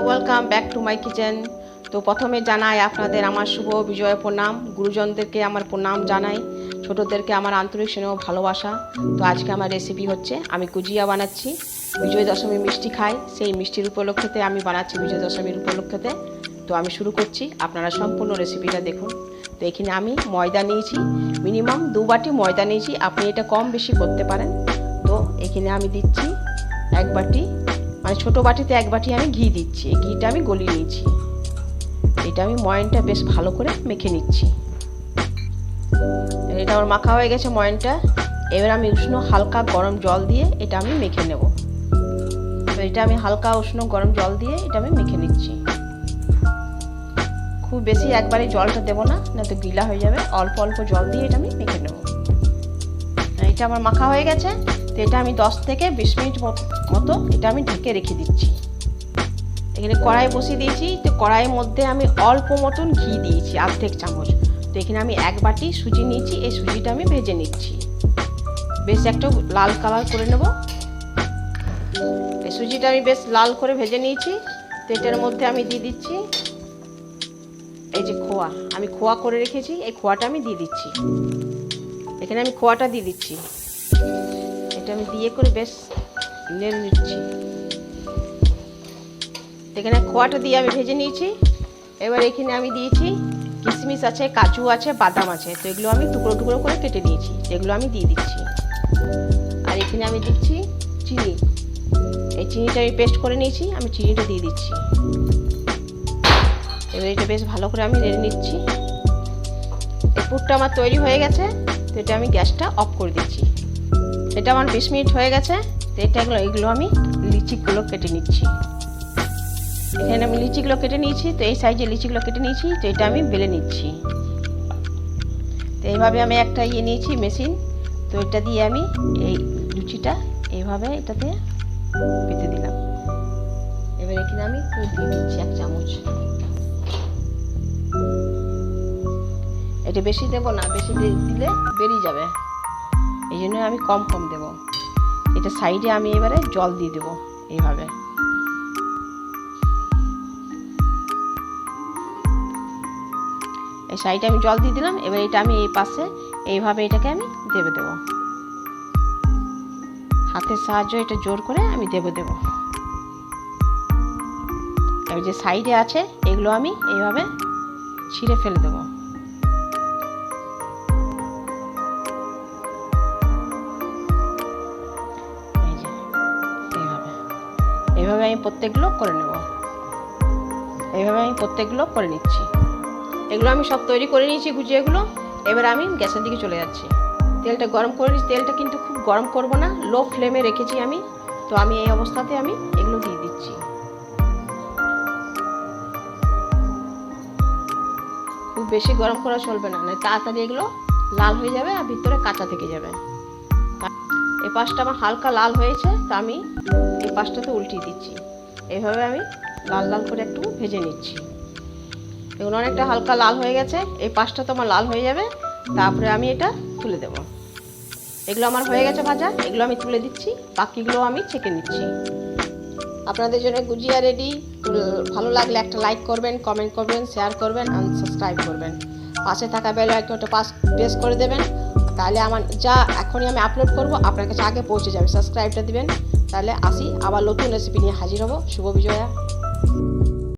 Welcome back to my kitchen. তো প্রথমে জানাই আপনাদের আমার শুভ বিজয় প্রণাম, গুরুজনদেরকে আমার প্রণাম জানাই, ছোটদেরকে আমার আন্তরিক স্নেহ ভালোবাসা। তো আজকে আমার রেসিপি হচ্ছে আমি গুজিয়া বানাচ্ছি। বিজয় দশমী মিষ্টি খাই, সেই মিষ্টির উপলক্ষেতে আমি বানাচ্ছি বিজয় দশমীর উপলক্ষেতে। তো আমি শুরু করছি, আপনারা সম্পূর্ণ রেসিপিটা দেখুন। তো এখানে আমি ময়দা নিয়েছি, মিনিমাম 2 বাটি ময়দা নিয়েছি, আপনি এটা কম বেশি করতে পারেন। তো এখানে আমি দিচ্ছি 1 বাটি, মানে ছোটো বাটিতে 1 বাটি আমি ঘি দিচ্ছি। এই ঘিটা আমি গলিয়ে নিয়েছি। এটা আমি ময়নটা বেশ ভালো করে মেখে নিচ্ছি। এটা আমার মাখা হয়ে গেছে ময়নটা। এবার আমি উষ্ণ হালকা গরম জল দিয়ে এটা আমি মেখে নেব। তো এটা আমি হালকা উষ্ণ গরম জল দিয়ে এটা আমি মেখে নিচ্ছি। খুব বেশি একবারে জলটা দেবো না, না তো গিলা হয়ে যাবে। অল্প অল্প জল দিয়ে এটা আমি মেখে নেব। এটা আমার মাখা হয়ে গেছে। তো এটা আমি 10 থেকে 20 মিনিট মতো এটা আমি ঢেকে রেখে দিচ্ছি। এখানে কড়াই বসিয়ে দিয়েছি। তো কড়াইয়ের মধ্যে আমি অল্প মতন ঘি দিয়েছি, অর্ধেক চামচ। তো এখানে আমি 1 বাটি সুজি নিয়েছি, এই সুজিটা আমি ভেজে নিচ্ছি। বেশ একটা লাল কালার করে নেব। এই সুজিটা আমি বেশ লাল করে ভেজে নিয়েছি। তো এটার মধ্যে আমি দিয়ে দিচ্ছি এই যে খোয়া, আমি খোয়া করে রেখেছি, এই খোয়াটা আমি দিয়ে দিচ্ছি। এখানে আমি খোয়াটা দিয়ে দিচ্ছি। এটা আমি দিয়ে করে বেশ নেড়ে নিচ্ছি। এখানে খোয়াটা দিয়ে আমি ভেজে নিয়েছি। এবার এখানে আমি দিয়েছি কিশমিশ আছে, কাজু আছে, বাদাম আছে। তো এগুলো আমি টুকরো টুকরো করে কেটে নিয়েছি, এগুলো আমি দিয়ে দিচ্ছি। আর এখানে আমি দিচ্ছি চিনি। এই চিনিটা আমি পেস্ট করে নিয়েছি, আমি চিনিটা দিয়ে দিচ্ছি। এবার এটা বেশ ভালো করে আমি নেড়ে নিচ্ছি। এই পুরটা আমার তৈরি হয়ে গেছে। তো এটা আমি গ্যাসটা অফ করে দিচ্ছি। এটা আমার 20 মিনিট হয়ে গেছে। তো এগুলো আমি লিচিগুলো কেটে নিচ্ছি। এখানে আমি লিচিগুলো কেটে নিয়েছি। তো এই সাইজে লিচিগুলো কেটে নিয়েছি। তো এটা আমি বেলে নিচ্ছি। তো এইভাবে আমি একটা নিয়েছি মেশিন। তো এটা দিয়ে আমি এই লুচিটা এইভাবে এটাতে পেতে দিলাম। এবার এখানে আমি পুর দিয়ে দিচ্ছি 1 চামচ। এটা বেশি দেবো না, বেশি দিলে বেরিয়ে যাবে, এই জন্য আমি কম কম দেব। এটা সাইডে আমি এবারে জল দিয়ে দেবো এইভাবে। এই সাইডে আমি জল দিয়ে দিলাম। এবার এটা আমি এই পাশে এইভাবে এটাকে আমি দেবো। হাতের সাহায্যে এটা জোর করে আমি দেবো। এই যে সাইডে আছে এগুলো আমি এইভাবে ছিঁড়ে ফেলে দেবো। এই যে এইভাবে আমি প্রত্যেকগুলো করে নেব। এইভাবে আমি প্রত্যেকগুলো করে নিচ্ছি। এগুলো আমি সব তৈরি করে নিয়েছি গুজিয়াগুলো। এবার আমি গ্যাসের দিকে চলে যাচ্ছি। তেলটা গরম করে নিচ্ছি। তেলটা কিন্তু খুব গরম করব না, লো ফ্লেমে রেখেছি আমি। তো আমি এই অবস্থাতে আমি এগুলো দিয়ে দিচ্ছি। খুব বেশি গরম করা চলবে না, তাড়াতাড়ি এগুলো লাল হয়ে যাবে আর ভিতরে কাঁচা থেকে যাবে। এই পাশটা আমার হালকা লাল হয়েছে, তো আমি এই পাশটাতে উল্টিয়ে দিচ্ছি। এইভাবে আমি লাল লাল করে একটু ভেজে নিচ্ছি। এগুলো অনেকটা হালকা লাল হয়ে গেছে। এই পাশটা তো আমার লাল হয়ে যাবে, তারপরে আমি এটা তুলে দেব। এগুলো আমার হয়ে গেছে ভাজা, এগুলো আমি তুলে দিচ্ছি। বাকিগুলো আমি ছেঁকে নিচ্ছি। আপনাদের জন্য গুজিয়া রেডি। ভালো লাগলে একটা লাইক করবেন, কমেন্ট করবেন, শেয়ার করবেন আর সাবস্ক্রাইব করবেন। পাশে থাকা বেল আইকনটা প্রেস করে দেবেন, তাহলে আমার যা এখনই আমি আপলোড করব আপনার কাছে আগে পৌঁছে যাবে। সাবস্ক্রাইবটা দিবেন, তাহলে আসি আবার নতুন রেসিপি নিয়ে হাজির হব। শুভ বিজয়া।